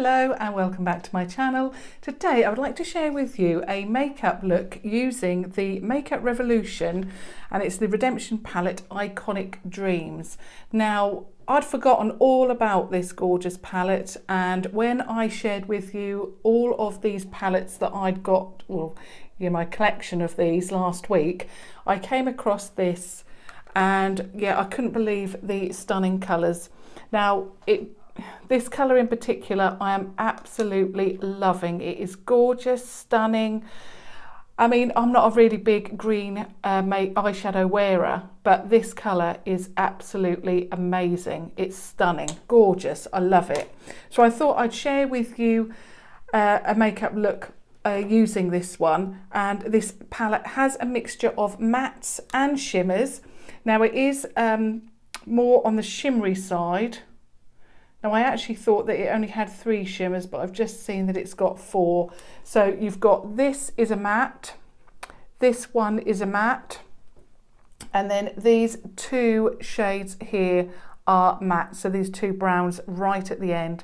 Hello and welcome back to my channel. Today I would like to share with you a makeup look using the Makeup Revolution, and it's the Redemption palette Iconic Dreams. Now I'd forgotten all about this gorgeous palette, and when I shared with you all of these palettes that I'd got, well, my collection of these last week, I came across this and yeah, I couldn't believe the stunning colours. Now this colour in particular I am absolutely loving. It is gorgeous, stunning. I mean, I'm not a really big green eyeshadow wearer, but this colour is absolutely amazing. It's stunning, gorgeous, I love it. So I thought I'd share with you a makeup look using this one, and this palette has a mixture of mattes and shimmers. Now it is more on the shimmery side. Now I actually thought that it only had 3 shimmers, but I've just seen that it's got 4. So you've got, this is a matte, this one is a matte, and then these 2 shades here are matte. So these 2 browns right at the end.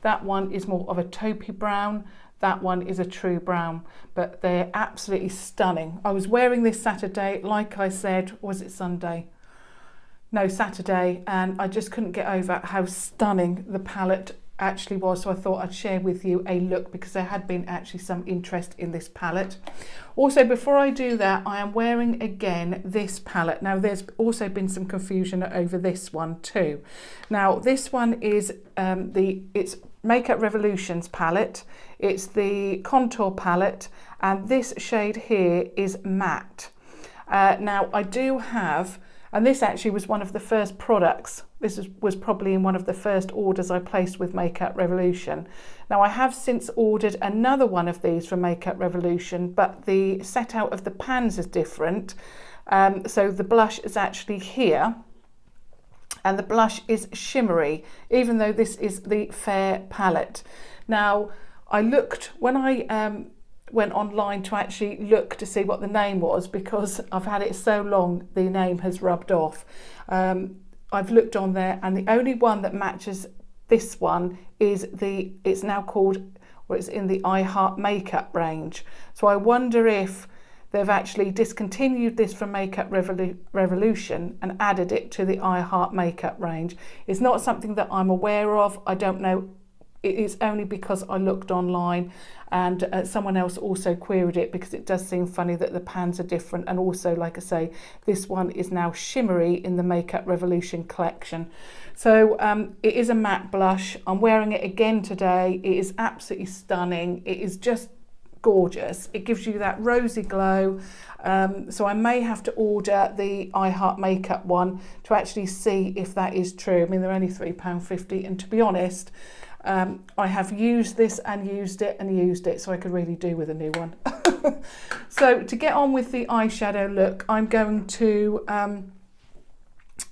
That one is more of a taupey brown, that one is a true brown, but they're absolutely stunning. I was wearing this Saturday, like I said, was it Sunday? No, Saturday, and I just couldn't get over how stunning the palette actually was. So I thought I'd share with you a look because there had been actually some interest in this palette. Also, before I do that, I am wearing again this palette. Now there's also been some confusion over this one too. Now this one is it's Makeup Revolution's palette. It's the contour palette, and this shade here is matte. Now I do have, and this actually was one of the first products. This was probably in one of the first orders I placed with Makeup Revolution. Now I have since ordered another one of these from Makeup Revolution, but the set out of the pans is different. So the blush is actually here, and the blush is shimmery, even though this is the Fair palette. Now I looked, when I went online to actually look to see what the name was, because I've had it so long the name has rubbed off. I've looked on there, and the only one that matches this one is it's now called, or it's in the I Heart Makeup range. So I wonder if they've actually discontinued this from Makeup Revolution and added it to the I Heart Makeup range. It's not something that I'm aware of. I don't know. It is only because I looked online, and someone else also queried it, because it does seem funny that the pans are different, and also, like I say, this one is now shimmery in the Makeup Revolution collection. So it is a matte blush. I'm wearing it again today. It is absolutely stunning. It is just gorgeous. It gives you that rosy glow. So I may have to order the I Heart Makeup one to actually see if that is true. I mean, they're only £3.50, and to be honest, I have used this and used it and used it, so I could really do with a new one. So to get on with the eyeshadow look, I'm going to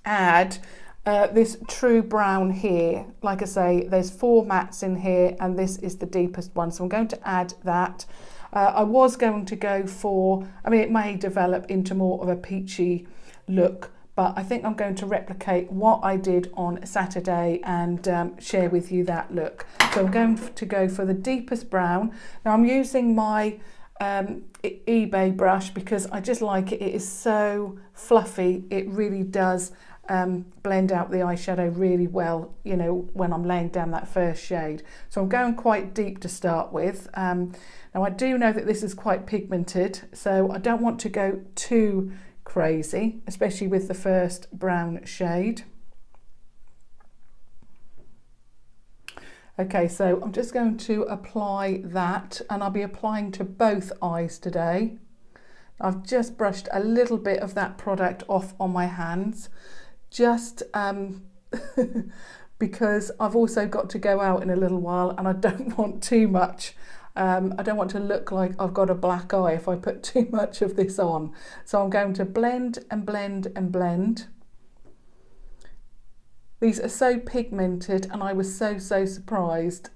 add this true brown here. Like I say, there's 4 mattes in here, and this is the deepest one, so I'm going to add that. I was going to go for, I mean, it may develop into more of a peachy look, but I think I'm going to replicate what I did on Saturday and share with you that look. So I'm going to go for the deepest brown. Now I'm using my eBay brush because I just like it. It is so fluffy. It really does blend out the eyeshadow really well, you know, when I'm laying down that first shade. So I'm going quite deep to start with. Now I do know that this is quite pigmented, so I don't want to go too crazy, especially with the first brown shade. Okay, so I'm just going to apply that, and I'll be applying to both eyes today. I've just brushed a little bit of that product off on my hands, just because I've also got to go out in a little while, and I don't want too much. I don't want to look like I've got a black eye if I put too much of this on. So I'm going to blend and blend and blend. These are so pigmented, and I was so surprised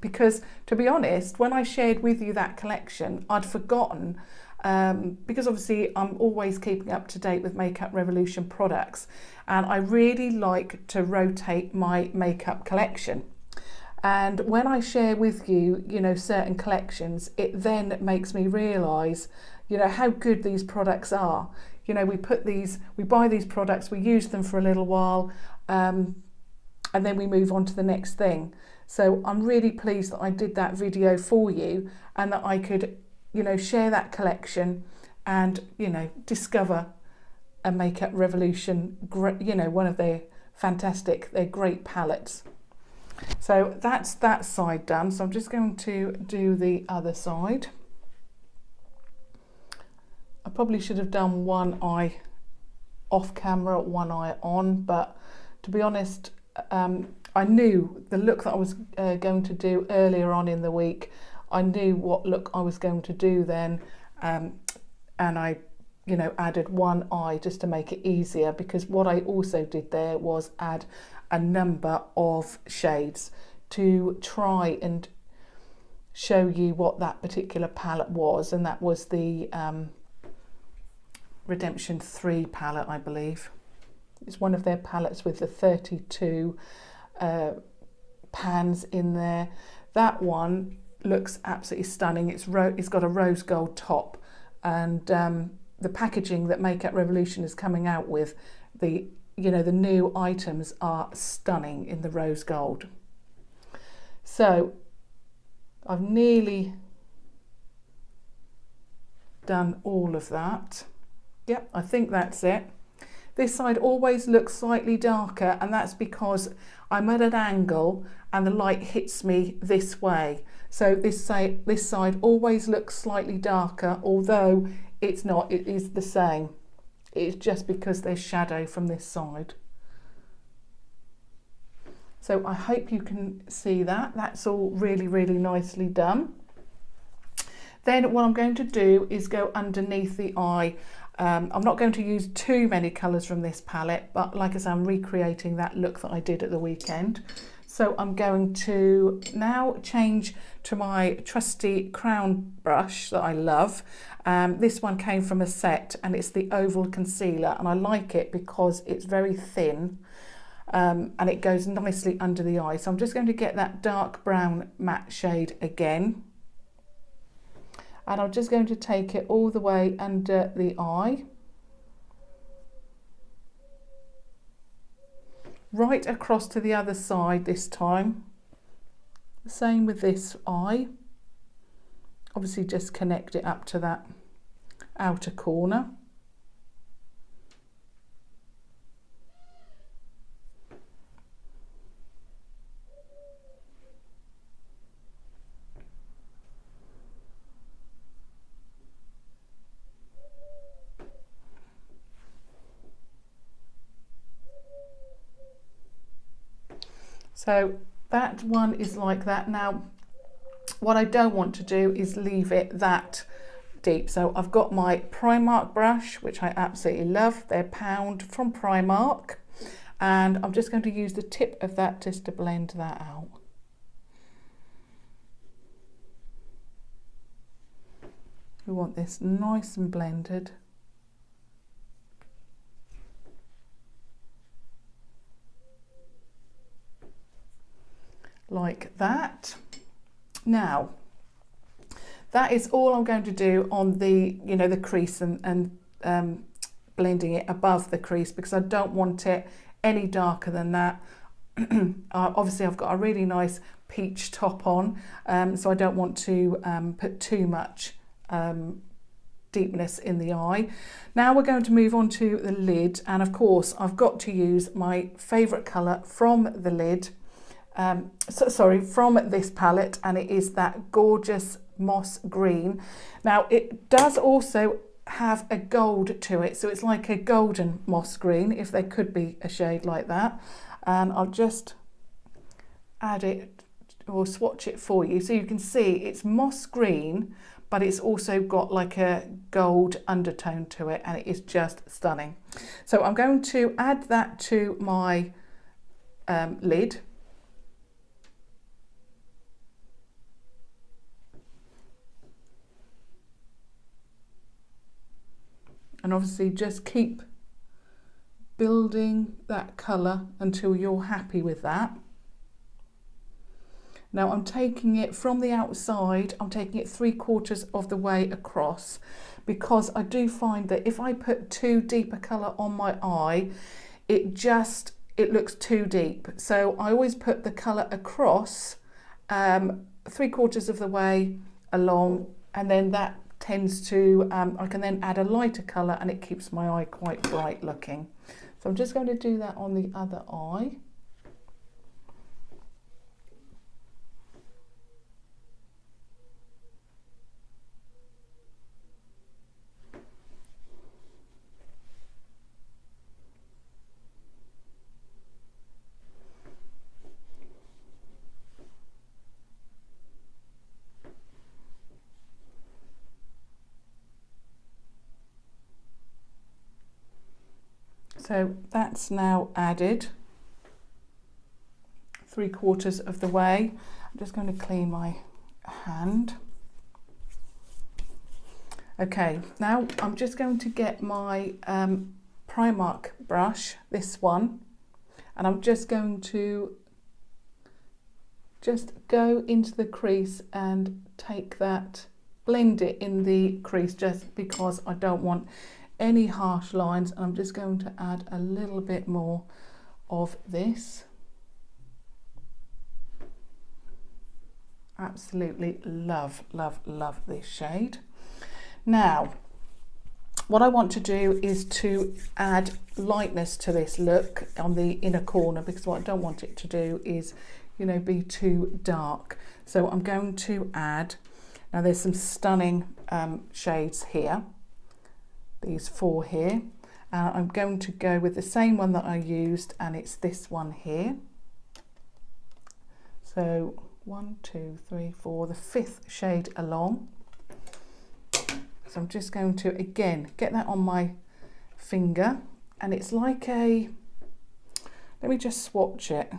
because, to be honest, when I shared with you that collection, I'd forgotten, because obviously I'm always keeping up to date with Makeup Revolution products, and I really like to rotate my makeup collection. And when I share with you, you know, certain collections, it then makes me realise, you know, how good these products are. You know, we buy these products, we use them for a little while, and then we move on to the next thing. So I'm really pleased that I did that video for you and that I could, you know, share that collection and, you know, discover a Makeup Revolution, you know, one of their great palettes. So that's that side done. So I'm just going to do the other side. I probably should have done one eye off camera, one eye on, but to be honest, I knew the look that I was going to do earlier on in the week. I knew what look I was going to do then, and I, you know, added one eye just to make it easier, because what I also did there was add a number of shades to try and show you what that particular palette was, and that was the Redemption 3 palette, I believe. It's one of their palettes with the 32 pans in there. That one looks absolutely stunning. It's got a rose gold top, and the packaging that Makeup Revolution is coming out with, the new items are stunning in the rose gold. So I've nearly done all of that. Yep, I think that's it. This side always looks slightly darker, and that's because I'm at an angle and the light hits me this way. So this side always looks slightly darker, although it's not, it is the same. It's just because there's shadow from this side. So I hope you can see that. That's all really, really nicely done. Then what I'm going to do is go underneath the eye. I'm not going to use too many colours from this palette, but like I said, I'm recreating that look that I did at the weekend. So I'm going to now change to my trusty crown brush that I love. This one came from a set, and it's the Oval Concealer, and I like it because it's very thin, and it goes nicely under the eye. So I'm just going to get that dark brown matte shade again. And I'm just going to take it all the way under the eye. Right across to the other side this time. Same with this eye. Obviously just connect it up to that outer corner. So that one is like that. Now, what I don't want to do is leave it that deep. So I've got my Primark brush, which I absolutely love. They're £1 from Primark. And I'm just going to use the tip of that just to blend that out. We want this nice and blended. Like that. Now, that is all I'm going to do on the, the crease and blending it above the crease, because I don't want it any darker than that. Obviously, I've got a really nice peach top on, so I don't want to put too much deepness in the eye. Now we're going to move on to the lid, and of course I've got to use my favourite colour from the lid. From this palette, and it is that gorgeous moss green. Now it does also have a gold to it, so it's like a golden moss green, if there could be a shade like that. And I'll just add it or swatch it for you so you can see it's moss green, but it's also got like a gold undertone to it, and it is just stunning. So I'm going to add that to my lid. And obviously just keep building that colour until you're happy with that. Now I'm taking it from the outside, I'm taking it 3/4 of the way across, because I do find that if I put too deep a colour on my eye, it looks too deep. So I always put the colour across 3/4 of the way along, and then that tends to, I can then add a lighter colour and it keeps my eye quite bright looking. So I'm just going to do that on the other eye. So that's now added 3/4 of the way. I'm just going to clean my hand. Okay, now I'm just going to get my Primark brush, this one, and I'm just going to go into the crease and take that, blend it in the crease, just because I don't want any harsh lines. And I'm just going to add a little bit more of this. Absolutely love, love, love this shade. Now, what I want to do is to add lightness to this look on the inner corner, because what I don't want it to do is, you know, be too dark. So I'm going to add, now there's some stunning shades here, these 4 here. I'm going to go with the same one that I used, and it's this one here. So 1, 2, 3, 4, the 5th shade along. So I'm just going to, again, get that on my finger, and it's like a, let me just swatch it.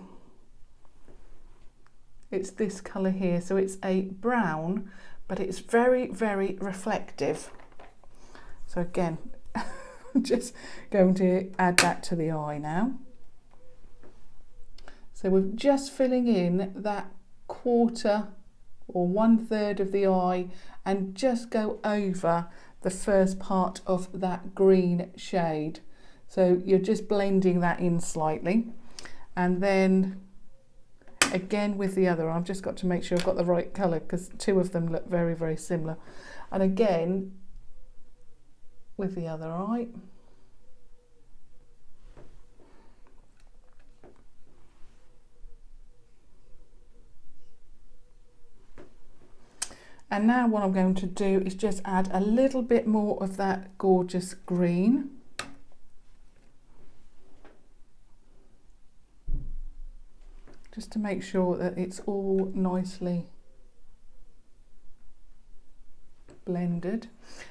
It's this colour here, so it's a brown, but it's very, very reflective. So again, I'm just going to add that to the eye now. So we're just filling in that 1/4 or 1/3 of the eye, and just go over the first part of that green shade. So you're just blending that in slightly, and then again with the other, I've just got to make sure I've got the right colour, because 2 of them look very, very similar. And again with the other eye. And now what I'm going to do is just add a little bit more of that gorgeous green. Just to make sure that it's all nicely blended.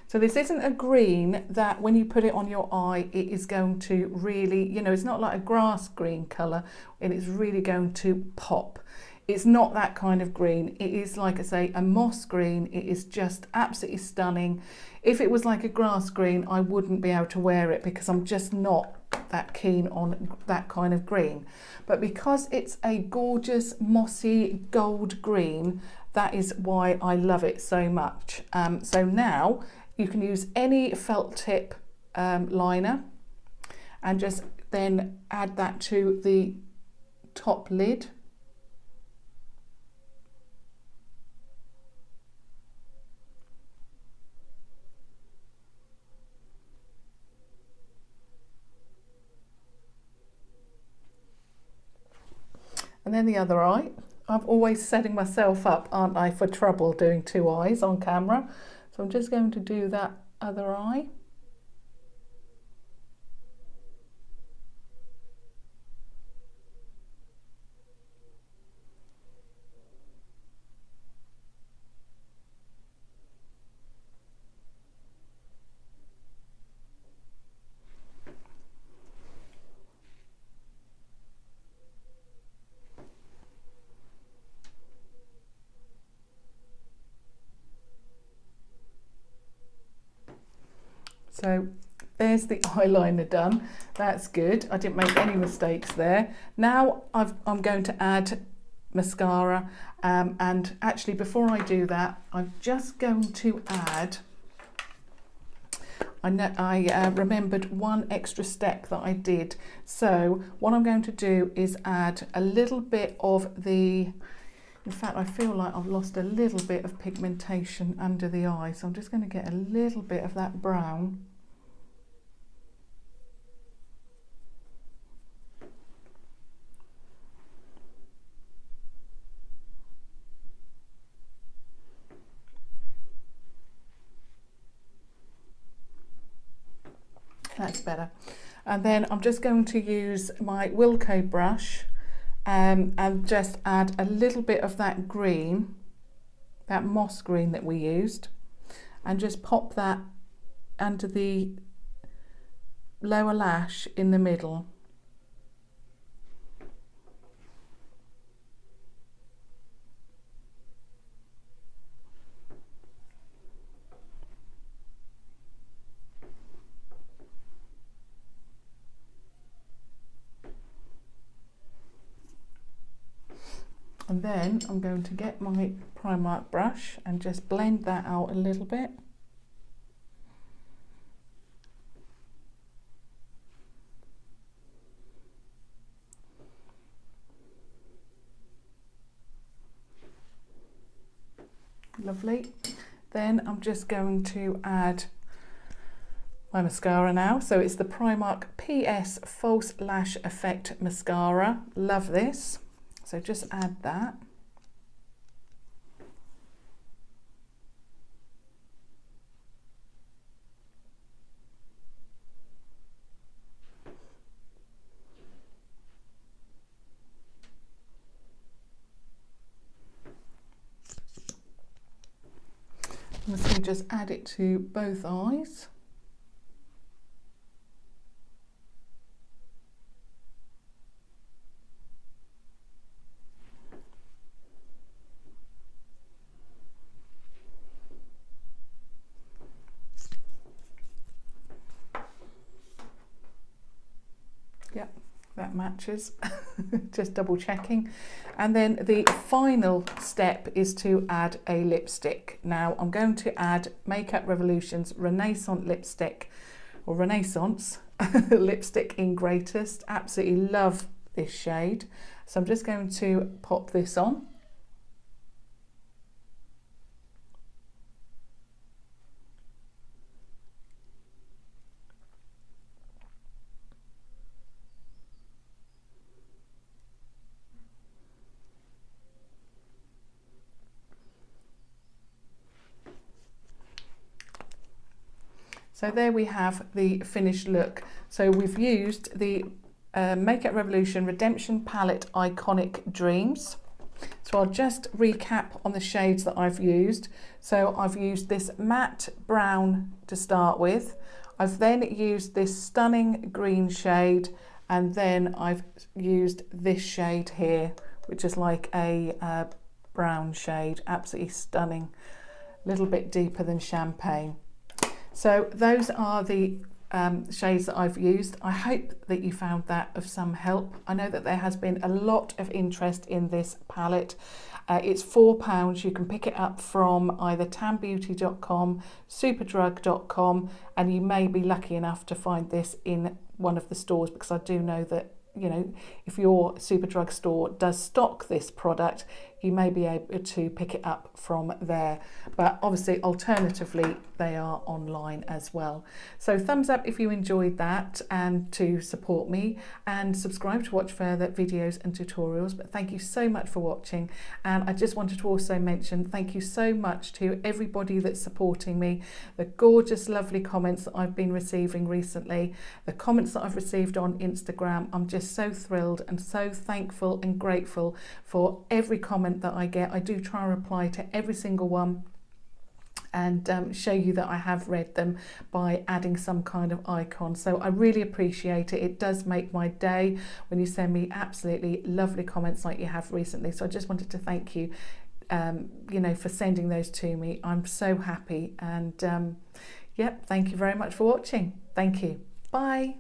So this isn't a green that when you put it on your eye, it is going to really, you know, it's not like a grass green colour, and it's really going to pop. It's not that kind of green. It is, like I say, a moss green. It is just absolutely stunning. If it was like a grass green, I wouldn't be able to wear it, because I'm just not that keen on that kind of green. But because it's a gorgeous mossy gold green, that is why I love it so much. So now you can use any felt tip liner, and just then add that to the top lid. And then the other eye. I'm always setting myself up, aren't I, for trouble doing 2 eyes on camera. So I'm just going to do that other eye. So there's the eyeliner done. That's good. I didn't make any mistakes there. Now I'm going to add mascara. And actually, before I do that, I'm just going to add, I remembered one extra step that I did. So what I'm going to do is add a little bit of the, in fact, I feel like I've lost a little bit of pigmentation under the eye. So I'm just going to get a little bit of that brown. That's better. And then I'm just going to use my Wilko brush and just add a little bit of that green, that moss green that we used, and just pop that under the lower lash in the middle. And then I'm going to get my Primark brush and just blend that out a little bit. Lovely. Then I'm just going to add my mascara now. So it's the Primark PS False Lash Effect Mascara. Love this. So just add that. I'm just going to just add it to both eyes. Yep, that matches. Just double checking. And then the final step is to add a lipstick. Now I'm going to add Makeup Revolution's Renaissance lipstick, or Renaissance lipstick in Greatest. Absolutely love this shade. So I'm just going to pop this on. So there we have the finished look. So we've used the Makeup Revolution Redemption Palette Iconic Dreams. So I'll just recap on the shades that I've used. So I've used this matte brown to start with. I've then used this stunning green shade, and then I've used this shade here, which is like a brown shade, absolutely stunning, a little bit deeper than champagne. So those are the shades that I've used. I hope that you found that of some help. I know that there has been a lot of interest in this palette. It's £4. You can pick it up from either tanbeauty.com, superdrug.com, and you may be lucky enough to find this in one of the stores, because I do know that, you know, if your Superdrug store does stock this product, you may be able to pick it up from there. But obviously, alternatively, they are online as well. So thumbs up if you enjoyed that, and to support me, and subscribe to watch further videos and tutorials. But thank you so much for watching. And I just wanted to also mention thank you so much to everybody that's supporting me, the gorgeous, lovely comments that I've been receiving recently, the comments that I've received on Instagram. I'm just so thrilled and so thankful and grateful for every comment that I get. I do try and reply to every single one, and show you that I have read them by adding some kind of icon. So I really appreciate it. It does make my day when you send me absolutely lovely comments like you have recently. So I just wanted to thank you, you know, for sending those to me. I'm so happy, and yep, thank you very much for watching. Thank you. Bye.